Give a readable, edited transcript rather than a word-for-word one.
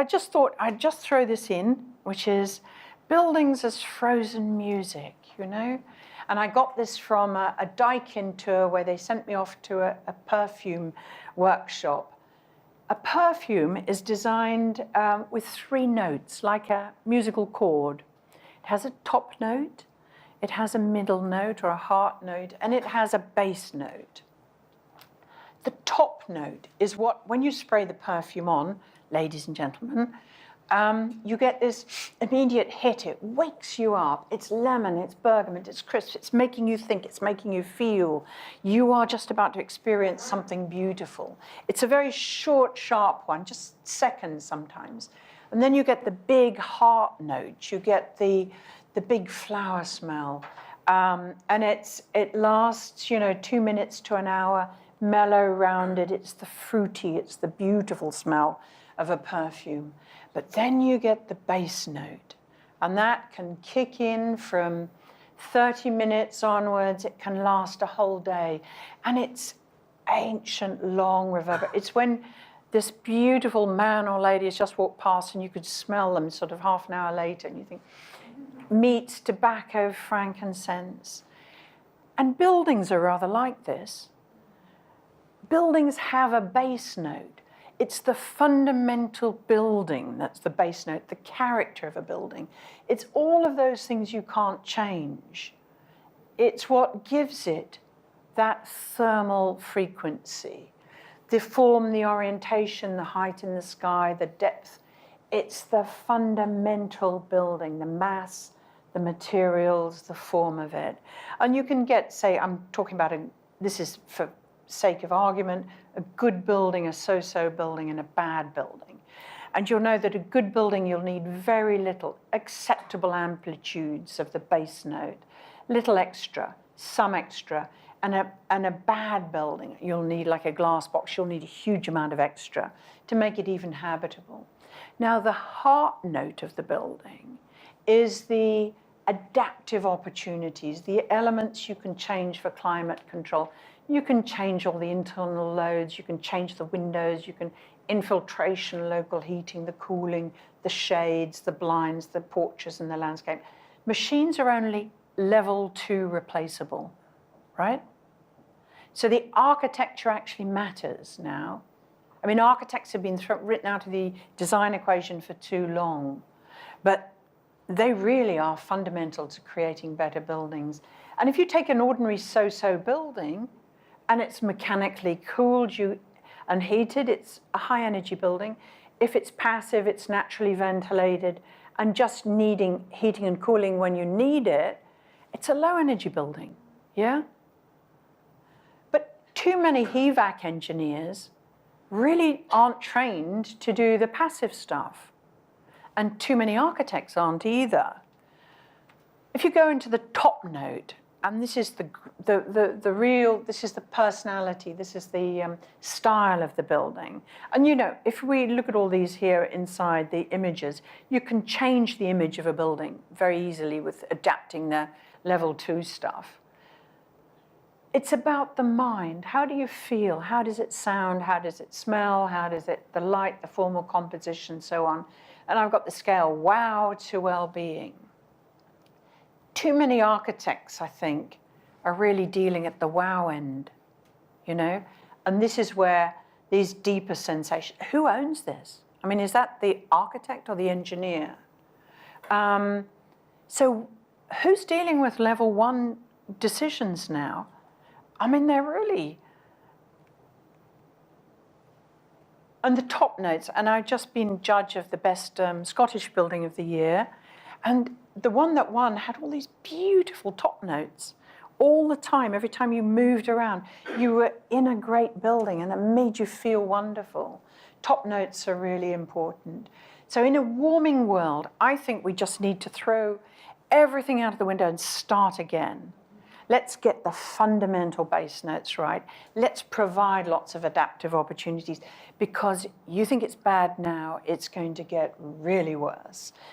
I just thought I'd just throw this in, which is buildings as frozen music, you know? And I got this from a Daikin tour where they sent me off to a perfume workshop. A perfume is designed with 3 notes, like a musical chord. It has a top note, it has a middle note or a heart note, and it has a bass note. The top note is what, when you spray the perfume on, ladies and gentlemen, you get this immediate hit. It wakes you up. It's lemon, it's bergamot, it's crisp. It's making you think, it's making you feel. You are just about to experience something beautiful. It's a very short, sharp one, just seconds sometimes. And then you get the big heart note. You get the big flower smell. And it lasts, 2 minutes to an hour, mellow, rounded. It's the fruity, it's the beautiful smell of a perfume. But then you get the bass note, and that can kick in from 30 minutes onwards. It can last a whole day, and it's ancient, long reverberate. It's when this beautiful man or lady has just walked past and you could smell them sort of half an hour later, and you think, meats, tobacco, frankincense. And buildings are rather like this. Buildings have a bass note. It's the fundamental building that's the bass note, the character of a building. It's all of those things you can't change. It's what gives it that thermal frequency, the form, the orientation, the height in the sky, the depth. It's the fundamental building, the mass, the materials, the form of it. And you can get, say, I'm talking about, this is for sake of argument, a good building, a so-so building, and a bad building. And you'll know that a good building, you'll need very little, acceptable amplitudes of the bass note, little extra, some extra. And a bad building, you'll need, like a glass box, you'll need a huge amount of extra to make it even habitable. Now, the heart note of the building is the adaptive opportunities, the elements you can change for climate control. You can change all the internal loads, you can change the windows, you can infiltration, local heating, the cooling, the shades, the blinds, the porches, and the landscape. Machines are only level 2 replaceable, right? So the architecture actually matters now. I mean, architects have been written out of the design equation for too long, but they really are fundamental to creating better buildings. And if you take an ordinary so-so building, and it's mechanically cooled and heated, it's a high energy building. If it's passive, it's naturally ventilated and just needing heating and cooling when you need it, it's a low energy building, yeah? But too many HVAC engineers really aren't trained to do the passive stuff. And too many architects aren't either. If you go into the top note, and this is the real, this is the personality, this is the style of the building. And if we look at all these here inside the images, you can change the image of a building very easily with adapting the level 2 stuff. It's about the mind. How do you feel? How does it sound? How does it smell? How does it, the light, the formal composition, so on. And I've got the scale, wow to well-being. Too many architects, I think, are really dealing at the wow end, And this is where these deeper sensations, who owns this? I mean, is that the architect or the engineer? So who's dealing with level 1 decisions now? I mean, they're really, and the top notes, and I've just been judge of the best Scottish building of the year, and the one that won had all these beautiful top notes all the time. Every time you moved around, you were in a great building and it made you feel wonderful. Top notes are really important. So in a warming world, I think we just need to throw everything out of the window and start again. Let's get the fundamental bass notes right. Let's provide lots of adaptive opportunities, because you think it's bad now, it's going to get really worse.